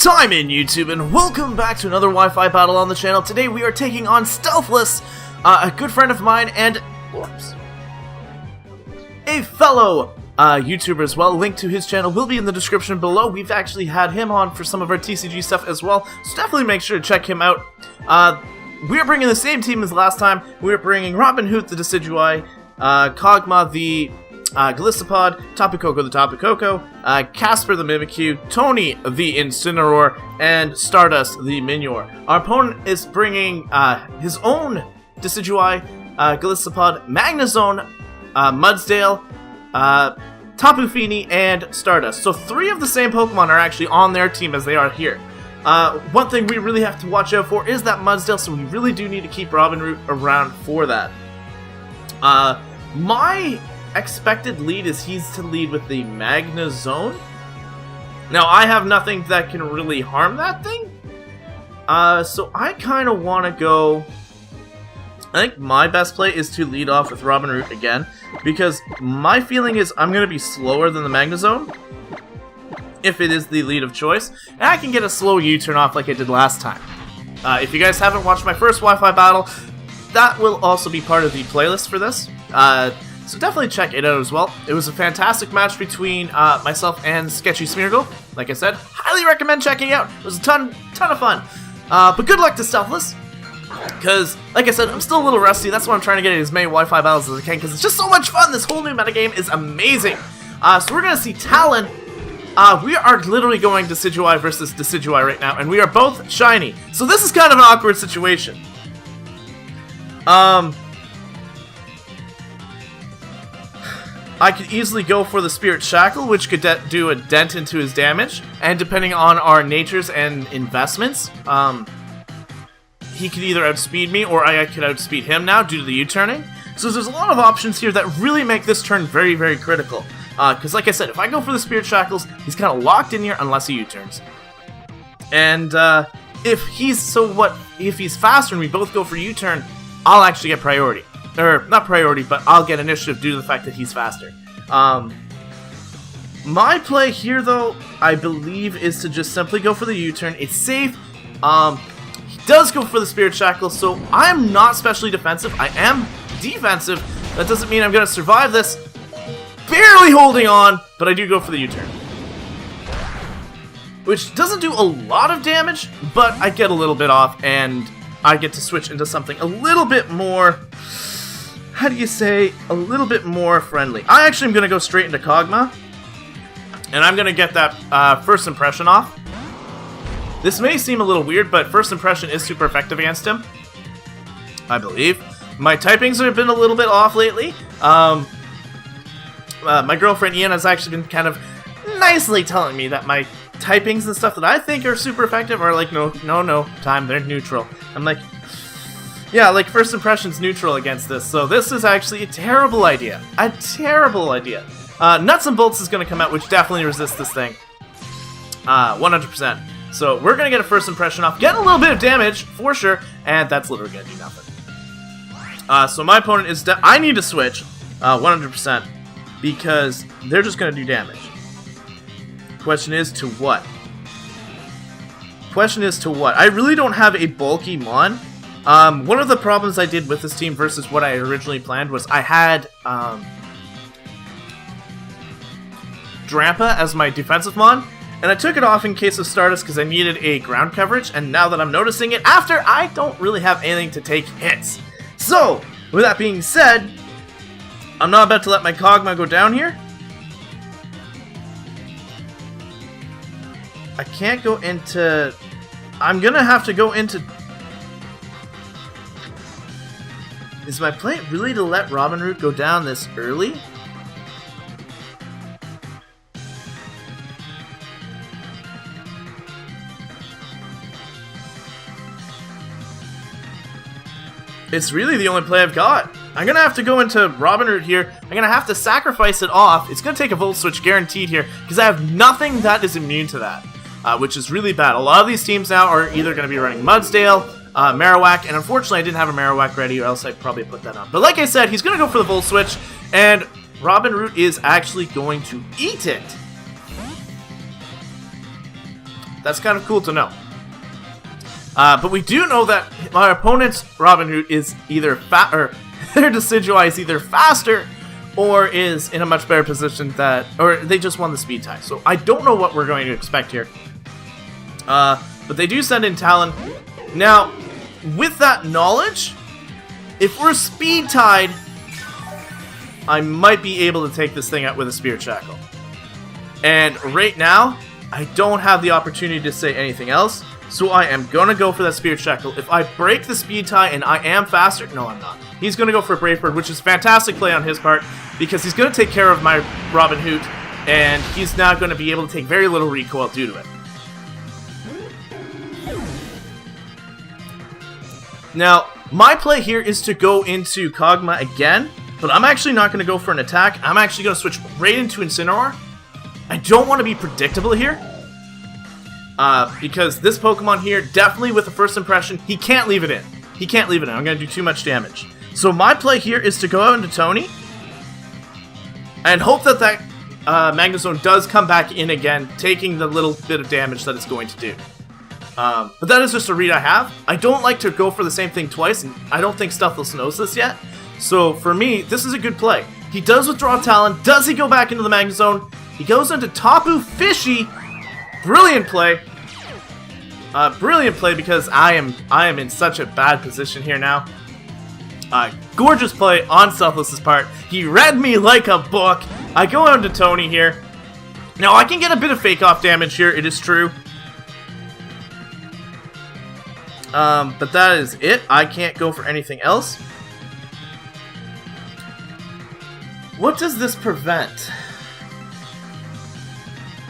Simon YouTube, and welcome back to another Wi-Fi battle on the channel. Today we are taking on Stealthless, a good friend of mine and a fellow YouTuber as well. Link to his channel will be in the description below. We've actually had him on for some of our TCG stuff as well, so definitely make sure to check him out. We're bringing the same team as last time. We're bringing Robin Hood the Decidueye, Kog'Maw the Galistopod, Tapu Koko the Tapu Koko, Casper the Mimikyu, Tony the Incineroar, and Stardust the Minior. Our opponent is bringing his own Decidueye, Galistopod, Magnezone, Mudsdale, Tapu Fini, and Stardust. So 3 of the same Pokemon are actually on their team as they are here. One thing we really have to watch out for is that Mudsdale, so we really do need to keep Robin Root around for that. My expected lead is he's to lead with the Magnezone. Now, I have nothing that can really harm that thing. So I kind of want to go... I think my best play is to lead off with Robin Root again, because my feeling is I'm going to be slower than the Magnezone, if it is the lead of choice, and I can get a slow U-turn off like I did last time. If you guys haven't watched my first Wi-Fi battle, that will also be part of the playlist for this. So definitely check it out as well. It was a fantastic match between myself and Sketchy Smeargle. Like I said, highly recommend checking it out. It was a ton of fun. But good luck to Stealthless, because, like I said, I'm still a little rusty. That's why I'm trying to get as many Wi-Fi battles as I can, because it's just so much fun. This whole new metagame is amazing. So we're going to see Talon. We are literally going Decidueye versus Decidueye right now, and we are both shiny. So this is kind of an awkward situation. I could easily go for the Spirit Shackle, which could do a dent into his damage, and depending on our natures and investments, he could either outspeed me, or I could outspeed him now due to the U-turning. So there's a lot of options here that really make this turn very, very critical. Because like I said, if I go for the Spirit Shackles, he's kind of locked in here unless he U-turns. And if he's faster and we both go for U-turn, I'll actually get priority. Or, not priority, but I'll get initiative due to the fact that he's faster. My play here, though, I believe, is to just simply go for the U-turn. It's safe. He does go for the Spirit Shackle, so I'm not specially defensive. I am defensive. That doesn't mean I'm going to survive this. Barely holding on, but I do go for the U-turn. Which doesn't do a lot of damage, but I get a little bit off, and I get to switch into something a little bit more... How do you say, a little bit more friendly. I actually am going to go straight into Kog'Maw, and I'm going to get that first impression off. This may seem a little weird, but first impression is super effective against him, I believe. My typings have been a little bit off lately. My girlfriend Ian has actually been kind of nicely telling me that my typings and stuff that I think are super effective are like, no, time, they're neutral. I'm like... Yeah, like, first impression's neutral against this, so this is actually a terrible idea. A terrible idea. Nuts and Bolts is going to come out, which definitely resists this thing. 100%. So we're going to get a first impression off, get a little bit of damage, for sure, and that's literally going to do nothing. So my opponent is... I need to switch, 100%, because they're just going to do damage. Question is to what? Question is to what? I really don't have a bulky Mon. One of the problems I did with this team versus what I originally planned was I had Drampa as my defensive Mon, and I took it off in case of Stardust because I needed a ground coverage, and now that I'm noticing it after, I don't really have anything to take hits. So, with that being said, I'm not about to let my Kog'Maw go down here. I can't go into... I'm gonna have to go into... Is my play really to let Robin Root go down this early? It's really the only play I've got. I'm going to have to go into Robin Root here. I'm going to have to sacrifice it off. It's going to take a Volt Switch guaranteed here, because I have nothing that is immune to that, which is really bad. A lot of these teams now are either going to be running Mudsdale, Marowak, and unfortunately I didn't have a Marowak ready, or else I'd probably put that on. But like I said, he's going to go for the Volt Switch, and Robin Root is actually going to eat it. That's kind of cool to know. But we do know that our opponent's Robin Hood is either their Decidueye is either faster or is in a much better position or they just won the speed tie. So I don't know what we're going to expect here. But they do send in Talon. Now, with that knowledge, if we're speed tied, I might be able to take this thing out with a Spirit Shackle. And right now, I don't have the opportunity to say anything else, so I am going to go for that Spirit Shackle. If I break the speed tie and I am faster, no, I'm not. He's going to go for a Brave Bird, which is fantastic play on his part, because he's going to take care of my Robin Hood, and he's now going to be able to take very little recoil due to it. Now, my play here is to go into Kog'Maw again, but I'm actually not going to go for an attack. I'm actually going to switch right into Incineroar. I don't want to be predictable here, because this Pokemon here, definitely with the first impression, he can't leave it in. He can't leave it in. I'm going to do too much damage. So my play here is to go out into Tony, and hope that that Magnezone does come back in again, taking the little bit of damage that it's going to do. But that is just a read I have. I don't like to go for the same thing twice, and I don't think Stealthless knows this yet. So for me, this is a good play. He does withdraw Talon. Does he go back into the Magnezone? He goes into Tapu Fishy. Brilliant play. Brilliant play, because I am in such a bad position here now. Gorgeous play on Stealthless's part. He read me like a book. I go out to Tony here. Now I can get a bit of fake off damage here, it is true. But that is it. I can't go for anything else. What does this prevent?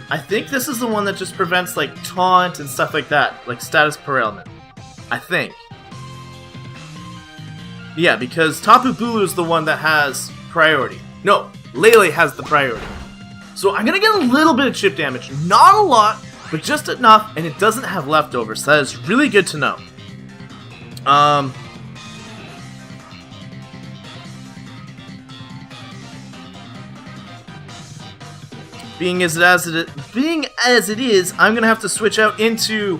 I think this is the one that just prevents, like, taunt and stuff like that. Like, status Parailment. I think. Yeah, because Tapu Bulu is the one that has priority. No, Lele has the priority. So I'm gonna get a little bit of chip damage. Not a lot, but just enough, and it doesn't have leftovers. So that is really good to know. Being as it is, I'm gonna have to switch out into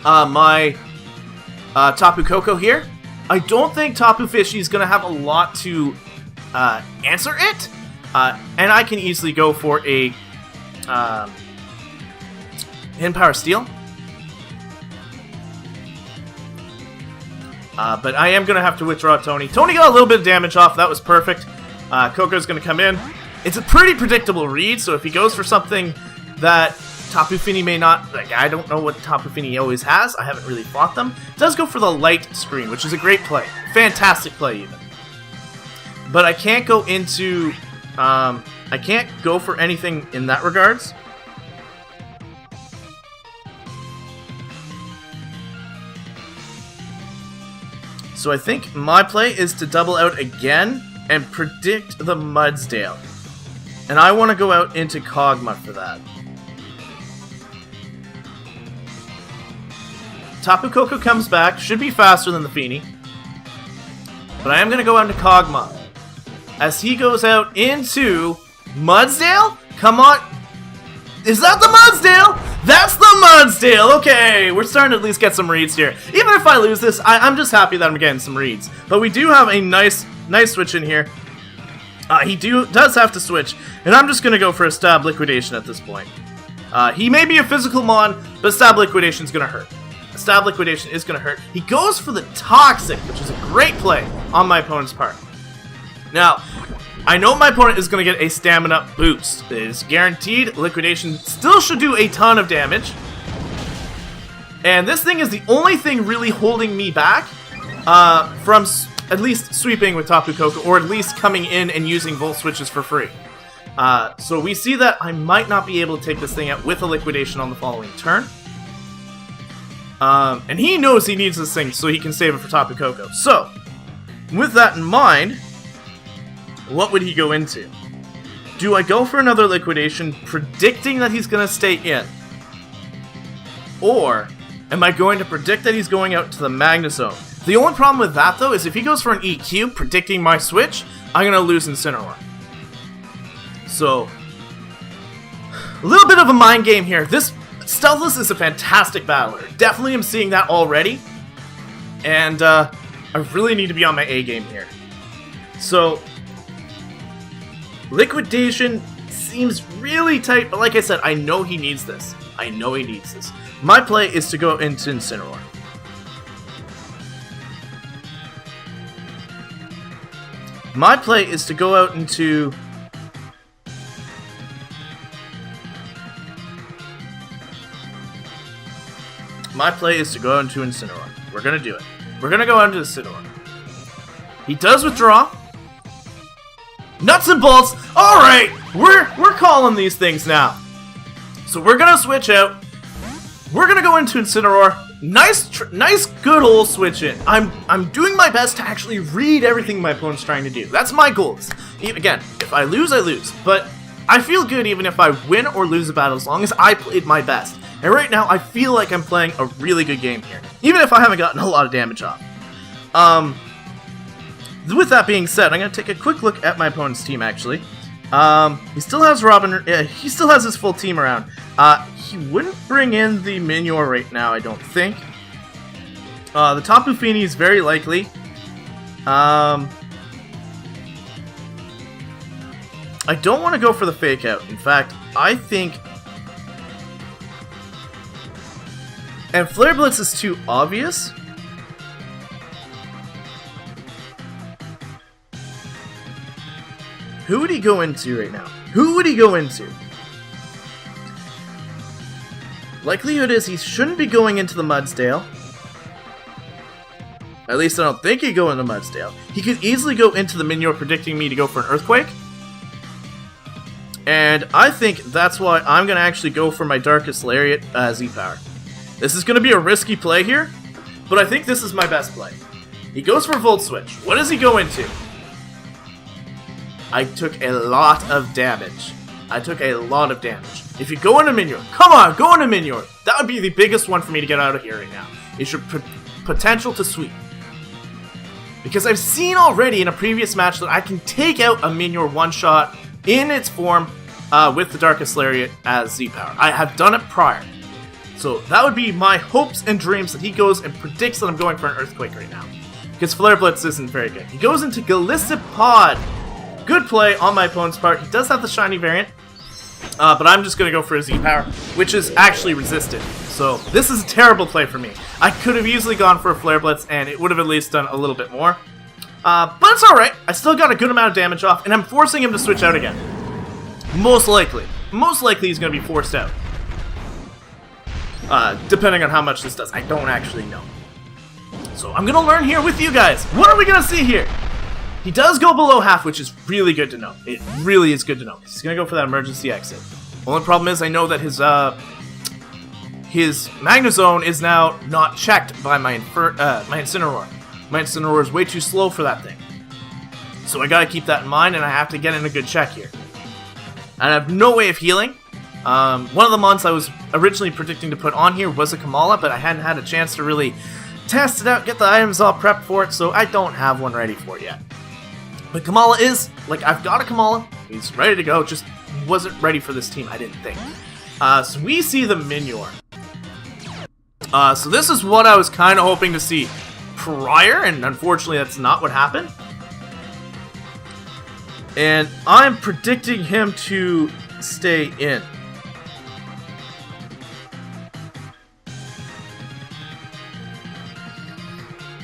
my Tapu Koko here. I don't think Tapu Fishy is gonna have a lot to answer it, and I can easily go for a Hidden Power Steel. But I am gonna have to withdraw Tony. Tony got a little bit of damage off. That was perfect. Coco's gonna come in. It's a pretty predictable read, so if he goes for something that Tapu Fini may not... Like, I don't know what Tapu Fini always has. I haven't really fought them. It does go for the light screen, which is a great play. Fantastic play, even. But I can't go into... I can't go for anything in that regards. So I think my play is to double out again and predict the Mudsdale. And I want to go out into Kog'Maw for that. Tapu Koko comes back, should be faster than the Fini. But I am going to go out into Kog'Maw. As he goes out into Mudsdale? Come on. Is that the Mudsdale? That's the Mudsdale! Okay, we're starting to at least get some reads here. Even if I lose this, I'm just happy that I'm getting some reads. But we do have a nice switch in here. He does have to switch, and I'm just going to go for a Stab Liquidation at this point. He may be a physical mon, but Stab Liquidation is going to hurt. Stab Liquidation is going to hurt. He goes for the Toxic, which is a great play on my opponent's part. Now, I know my opponent is going to get a stamina boost. It is guaranteed. Liquidation still should do a ton of damage. And this thing is the only thing really holding me back from at least sweeping with Tapu Koko, or at least coming in and using Volt Switches for free. So we see that I might not be able to take this thing out with a Liquidation on the following turn. And he knows he needs this thing so he can save it for Tapu Koko. So, with that in mind, what would he go into? Do I go for another Liquidation, predicting that he's going to stay in? Or am I going to predict that he's going out to the Magnezone? The only problem with that, though, is if he goes for an EQ, predicting my switch, I'm going to lose Incineroar. So, a little bit of a mind game here. This Stealthless is a fantastic battler. Definitely am seeing that already. And I really need to be on my A game here. So, Liquidation seems really tight, but like I said, I know he needs this. I know he needs this. My play is to go into Incineroar. My play is to go out into... My play is to go into Incineroar. We're gonna do it. We're gonna go into Incineroar. He does withdraw. Nuts and bolts! Alright! We're calling these things now. So we're gonna switch out. We're gonna go into Incineroar. Nice good old switch in. I'm doing my best to actually read everything my opponent's trying to do. That's my goals. Again, if I lose, I lose. But I feel good even if I win or lose a battle as long as I played my best. And right now, I feel like I'm playing a really good game here. Even if I haven't gotten a lot of damage off. With that being said, I'm going to take a quick look at my opponent's team, actually. He still has he still has his full team around. He wouldn't bring in the Minior right now, I don't think. The Tapu Fini is very likely. I don't want to go for the Fake Out. In fact, I think... And Flare Blitz is too obvious. Who would he go into right now? Who would he go into? Likelihood is he shouldn't be going into the Mudsdale. At least I don't think he'd go into Mudsdale. He could easily go into the Minior, predicting me to go for an Earthquake. And I think that's why I'm going to actually go for my Darkest Lariat Z-Power. This is going to be a risky play here, but I think this is my best play. He goes for Volt Switch. What does he go into? I took a lot of damage. If you go into Minior, come on, go into Minior. That would be the biggest one for me to get out of here right now. It's your potential to sweep. Because I've seen already in a previous match that I can take out a Minior one-shot in its form with the Darkest Lariat as Z-Power. I have done it prior. So that would be my hopes and dreams that he goes and predicts that I'm going for an Earthquake right now. Because Flare Blitz isn't very good. He goes into Golisopod. Good play on my opponent's part. He does have the shiny variant. But I'm just going to go for a Z-Power, which is actually resisted. So this is a terrible play for me. I could have easily gone for a Flare Blitz, and it would have at least done a little bit more. But it's alright. I still got a good amount of damage off, and I'm forcing him to switch out again. Most likely. Most likely he's going to be forced out. Depending on how much this does. I don't actually know. So I'm going to learn here with you guys. What are we going to see here? He does go below half, which is really good to know. It really is good to know. He's going to go for that emergency exit. Only problem is I know that his Magnezone is now not checked by my Incineroar. My Incineroar is way too slow for that thing. So I got to keep that in mind, and I have to get in a good check here. And I have no way of healing. One of the mons I was originally predicting to put on here was a Kamala, but I hadn't had a chance to really test it out, get the items all prepped for it, so I don't have one ready for it yet. But Kamala is, like, I've got a Kamala. He's ready to go, just wasn't ready for this team, I didn't think. So we see the Minior. So this is what I was kind of hoping to see prior, and unfortunately that's not what happened. And I'm predicting him to stay in.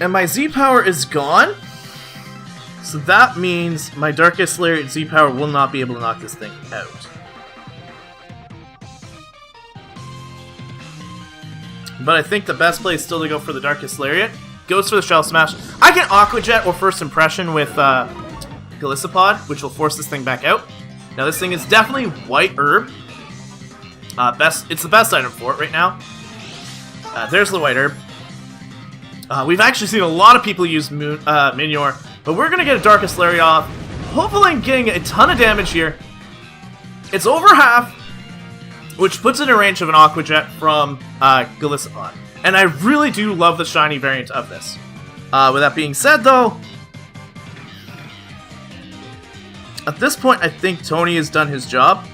And my Z-Power is gone. So that means my Darkest Lariat Z-Power will not be able to knock this thing out. But I think the best play is still to go for the Darkest Lariat. Goes for the Shell Smash. I can Aqua Jet or First Impression with Golisopod, which will force this thing back out. Now this thing is definitely White Herb. It's the best item for it right now. There's the White Herb. We've actually seen a lot of people use Minior, but we're going to get a Darkest Lariat off. Hopefully I'm getting a ton of damage here. It's over half, which puts it in range of an Aqua Jet from Golisopod. And I really do love the shiny variant of this. With that being said, though, at this point I think Tony has done his job.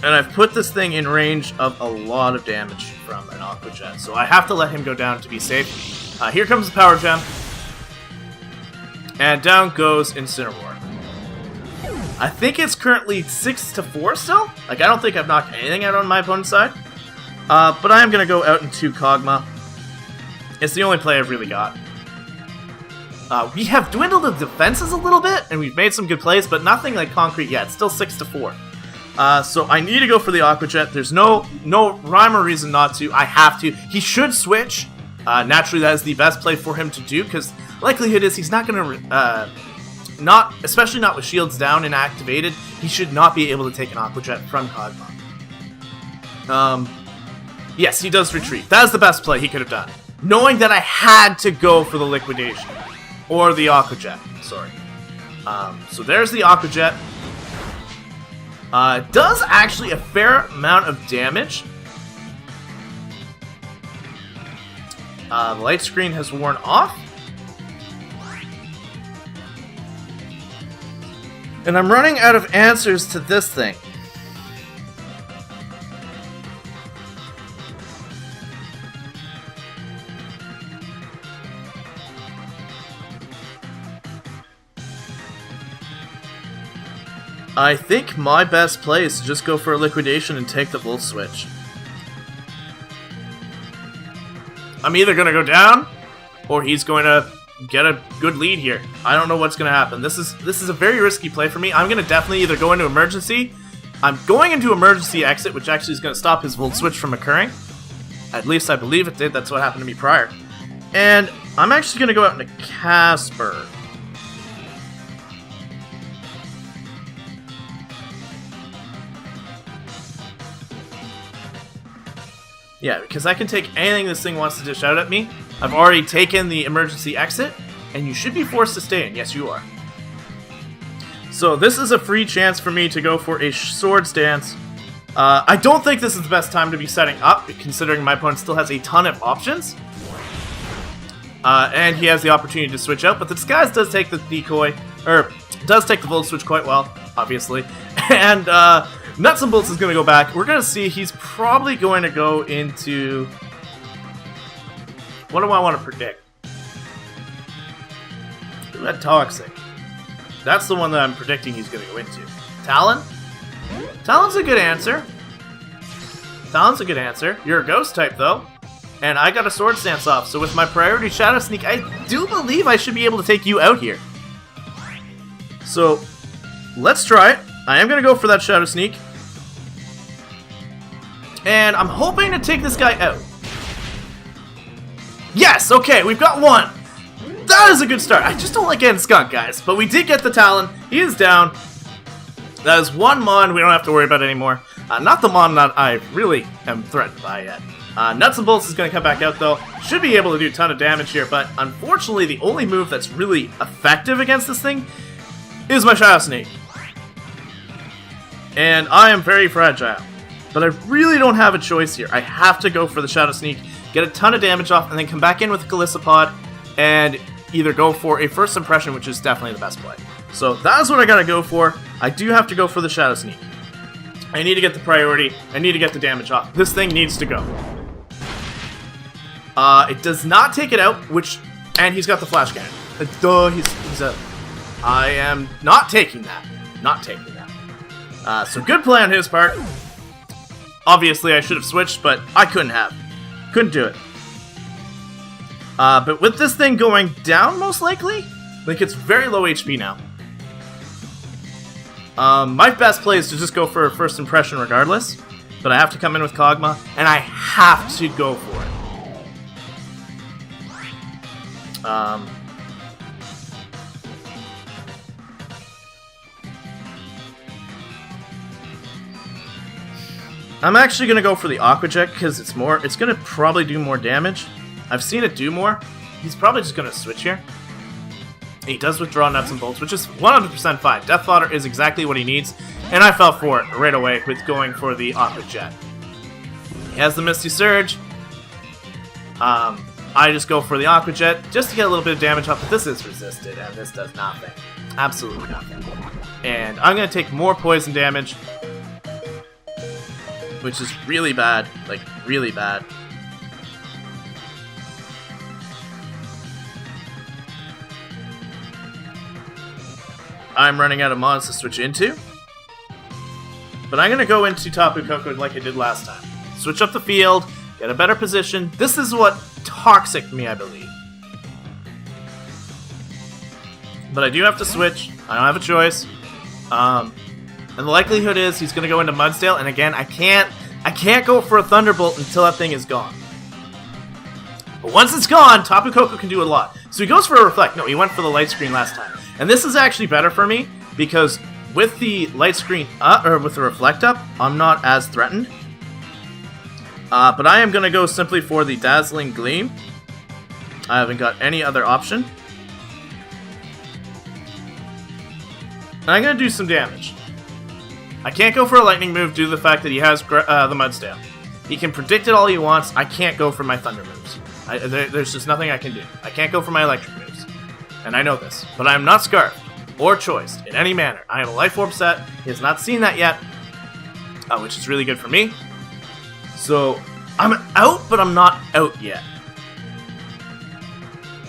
And I've put this thing in range of a lot of damage from an Aqua Jet, so I have to let him go down to be safe. Here comes the Power Gem. And down goes Incineroar. I think it's currently 6-4 still. Like, I don't think I've knocked anything out on my opponent's side. But I am going to go out into Kog'Maw. It's the only play I've really got. We have dwindled the defenses a little bit, and we've made some good plays, but nothing like concrete yet. It's still 6-4. So I need to go for the Aqua Jet. There's no rhyme or reason not to. I have to. He should switch. Naturally, that is the best play for him to do, because likelihood is he's not going to... especially not with shields down and activated, he should not be able to take an Aqua Jet from Kog'Maw. Yes, he does retreat. That is the best play he could have done. Knowing that I had to go for the Liquidation. Or the Aqua Jet, sorry. So there's the Aqua Jet. Does actually a fair amount of damage. The light screen has worn off. And I'm running out of answers to this thing. I think my best play is to just go for a Liquidation and take the Volt Switch. I'm either going to go down, or he's going to get a good lead here. I don't know what's going to happen. This is a very risky play for me. I'm going to definitely either go into Emergency. I'm going into Emergency Exit, which actually is going to stop his Volt Switch from occurring. At least I believe it did. That's what happened to me prior. And I'm actually going to go out into Casper. Yeah, because I can take anything this thing wants to dish out at me. I've already taken the Emergency Exit, and you should be forced to stay in. Yes, you are. So this is a free chance for me to go for a Swords Dance. I don't think this is the best time to be setting up, considering my opponent still has a ton of options. And he has the opportunity to switch out, but the Disguise does take the decoy, or does take the Volt Switch quite well, obviously. And, Nuts and Bolts is going to go back. We're going to see he's probably going to go into... What do I want to predict? That Toxic. That's the one that I'm predicting he's going to go into. Talon? Talon's a good answer. Talon's a good answer. You're a Ghost type, though. And I got a Swords Dance off, so with my priority Shadow Sneak, I do believe I should be able to take you out here. So, let's try it. I am going to go for that Shadow Sneak. And I'm hoping to take this guy out. Yes, okay, we've got one. That is a good start. I just don't like getting skunked, guys. But we did get the Talon. He is down. That is one Mon we don't have to worry about anymore. Not the Mon that I really am threatened by yet. Nuts and Bolts is going to come back out, though. Should be able to do a ton of damage here, but unfortunately, the only move that's really effective against this thing is my Shadow Sneak. And I am very fragile. But I really don't have a choice here. I have to go for the Shadow Sneak, get a ton of damage off, and then come back in with Galissapod, and either go for a First Impression, which is definitely the best play. So that is what I gotta go for. I do have to go for the Shadow Sneak. I need to get the priority. I need to get the damage off. This thing needs to go. It does not take it out, and he's got the Flash Cannon. He's out. I am not taking that. Not taking that. So good play on his part. Obviously, I should have switched, but I couldn't have. Couldn't do it. But with this thing going down, most likely, like it's very low HP now. My best play is to just go for a First Impression regardless, but I have to come in with Kog'Maw, and I have to go for it. I'm actually going to go for the Aqua Jet because it's going to probably do more damage. I've seen it do more. He's probably just going to switch here. He does withdraw Nuts and Bolts, which is 100% fine. Death Fodder is exactly what he needs, and I fell for it right away with going for the Aqua Jet. He has the Misty Surge. I just go for the Aqua Jet just to get a little bit of damage off, but this is resisted, and this does nothing. Absolutely nothing. And I'm going to take more poison damage. which is really bad. Like, really bad. I'm running out of mons to switch into. But I'm going to go into Tapu Koko like I did last time. Switch up the field, get a better position. This is what toxic me, I believe. But I do have to switch. I don't have a choice. And the likelihood is he's going to go into Mudsdale. And again, I can't go for a Thunderbolt until that thing is gone. But once it's gone, Tapu Koko can do a lot. So he goes for a Reflect. No, he went for the Light Screen last time. And this is actually better for me because with the Light Screen up, or with the Reflect up, I'm not as threatened. But I am going to go simply for the Dazzling Gleam. I haven't got any other option. And I'm going to do some damage. I can't go for a Lightning move due to the fact that he has the Mudsdale. He can predict it all he wants. I can't go for my Thunder moves. There's just nothing I can do. I can't go for my Electric moves. And I know this. But I am not Scarfed or Choiced in any manner. I am a Life Orb set. He has not seen that yet, which is really good for me. So, I'm out, but I'm not out yet.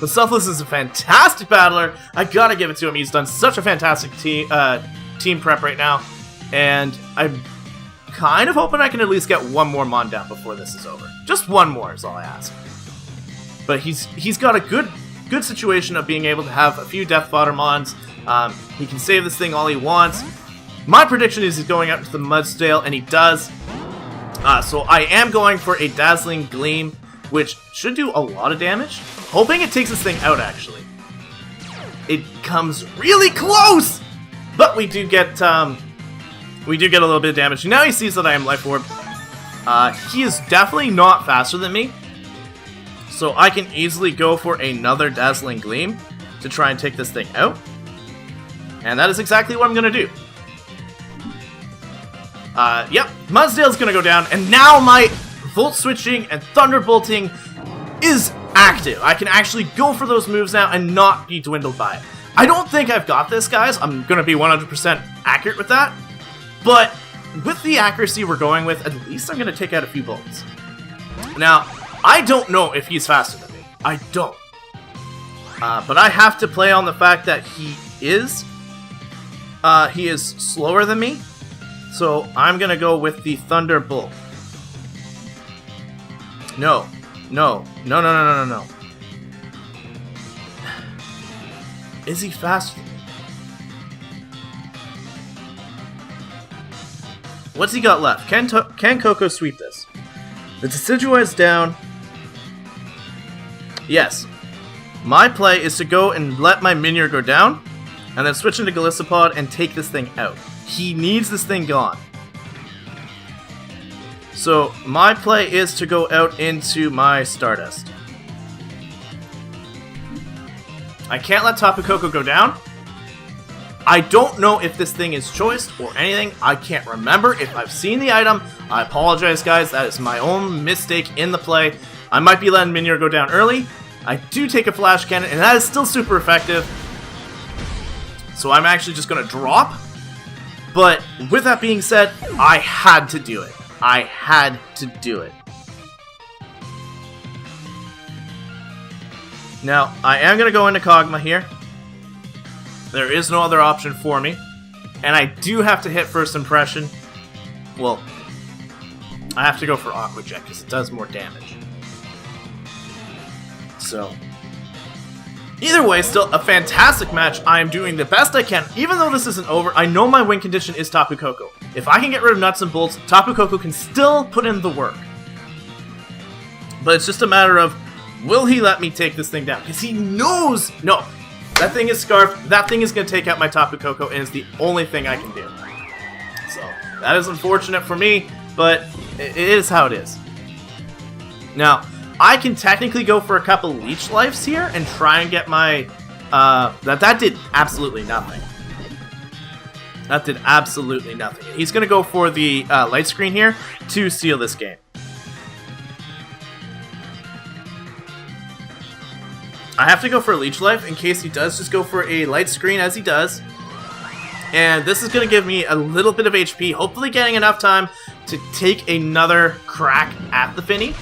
But Stealthless is a fantastic battler. I gotta give it to him. He's done such a fantastic team prep right now. And I'm kind of hoping I can at least get one more Mon down before this is over. Just one more is all I ask. But he's got a good situation of being able to have a few Death Fodder Mons. He can save this thing all he wants. My prediction is he's going out to the Mudsdale, and he does. So I am going for a Dazzling Gleam, which should do a lot of damage. Hoping it takes this thing out, actually. It comes really close! But we do get a little bit of damage. Now he sees that I am Life Orb. He is definitely not faster than me. So I can easily go for another Dazzling Gleam to try and take this thing out. And that is exactly what I'm going to do. Yep, Mudsdale's going to go down. And now my Volt Switching and Thunderbolting is active. I can actually go for those moves now and not be dwindled by it. I don't think I've got this, guys. I'm going to be 100% accurate with that. But with the accuracy we're going with, at least I'm going to take out a few bolts. Now, I don't know if he's faster than me. I don't. But I have to play on the fact that he is slower than me. So I'm going to go with the Thunderbolt. No. No. No, no, no, no, no, no. Is he faster than me? What's he got left? Can Koko sweep this? The Decidueye is down. Yes. My play is to go and let my Minior go down, and then switch into Golisopod and take this thing out. He needs this thing gone. So, my play is to go out into my Stardust. I can't let Tapu Koko go down. I don't know if this thing is choiced or anything. I can't remember if I've seen the item. I apologize, guys. That is my own mistake in the play. I might be letting Minior go down early. I do take a Flash Cannon, and that is still super effective. So I'm actually just going to drop. But with that being said, I had to do it. I had to do it. Now, I am going to go into Kog'Maw here. There is no other option for me. And I do have to hit First Impression. Well, I have to go for Aqua Jet because it does more damage. So, either way, still a fantastic match. I am doing the best I can. Even though this isn't over, I know my win condition is Tapu Koko. If I can get rid of Nuts and Bolts, Tapu Koko can still put in the work. But it's just a matter of, will he let me take this thing down? Because he knows, no, that thing is Scarfed, that thing is going to take out my Tapu Koko, and it's the only thing I can do. So, that is unfortunate for me, but it is how it is. Now, I can technically go for a couple Leech Lives here and try and get my... That did absolutely nothing. That did absolutely nothing. He's going to go for the Light Screen here to seal this game. I have to go for a Leech Life in case he does just go for a Light Screen as he does. And this is going to give me a little bit of HP, hopefully getting enough time to take another crack at the Finny.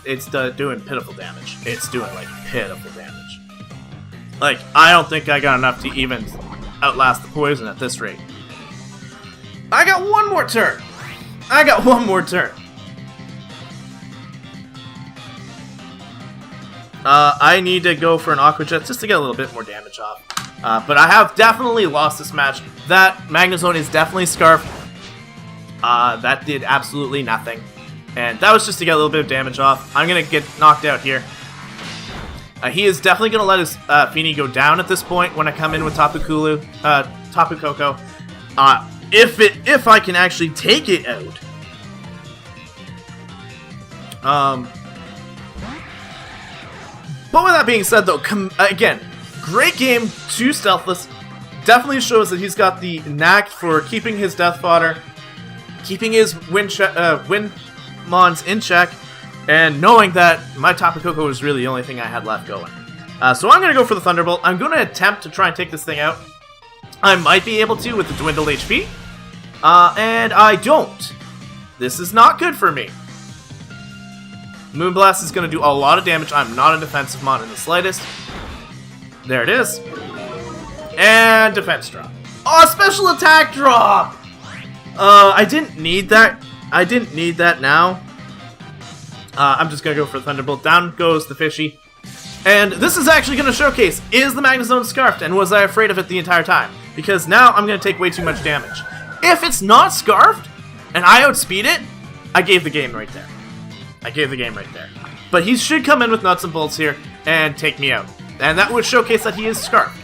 It's doing pitiful damage. It's doing, like, pitiful damage. Like, I don't think I got enough to even outlast the poison at this rate. I got one more turn! I got one more turn! I need to go for an Aqua Jet just to get a little bit more damage off. But I have definitely lost this match. That Magnezone is definitely Scarf. That did absolutely nothing. And that was just to get a little bit of damage off. I'm going to get knocked out here. He is definitely going to let his Feeny go down at this point when I come in with Tapu Koko. If I can actually take it out. But with that being said, though, again, great game, 2 Stealthless. Definitely shows that he's got the knack for keeping his Death Fodder, keeping his Windmons in check, and knowing that my Tapu Koko was really the only thing I had left going. So I'm going to go for the Thunderbolt. I'm going to attempt to try and take this thing out. I might be able to with the dwindled HP, and I don't. This is not good for me. Moonblast is going to do a lot of damage. I'm not a defensive mon in the slightest. There it is. And defense drop. Oh, special attack drop! I didn't need that. I didn't need that now. I'm just going to go for Thunderbolt. Down goes the Fishy. And this is actually going to showcase, is the Magnezone Scarfed, and was I afraid of it the entire time? Because now I'm going to take way too much damage. If it's not Scarfed, and I outspeed it, I gave the game right there. I gave the game right there. But he should come in with Nuts and Bolts here and take me out. And that would showcase that he is Scarfed.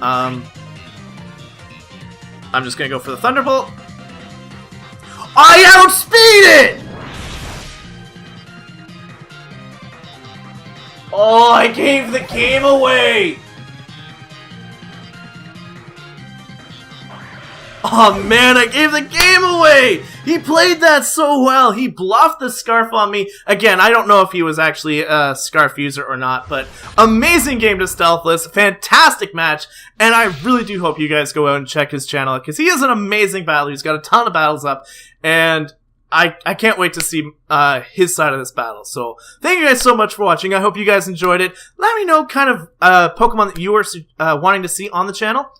I'm just going to go for the Thunderbolt. I outspeed it! Oh, I gave the game away! Oh man, I gave the game away! He played that so well. He bluffed the Scarf on me. Again, I don't know if he was actually a Scarf user or not, but amazing game to Stealthless. Fantastic match. And I really do hope you guys go out and check his channel, because he is an amazing battler. He's got a ton of battles up, and I can't wait to see his side of this battle. So thank you guys so much for watching. I hope you guys enjoyed it. Let me know kind of Pokemon that you are wanting to see on the channel,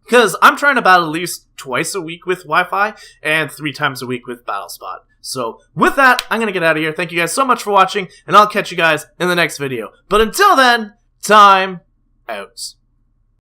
because I'm trying to battle at least twice a week with Wi-Fi and 3 times a week with BattleSpot. So with that, I'm going to get out of here. Thank you guys so much for watching, and I'll catch you guys in the next video. But until then, time out.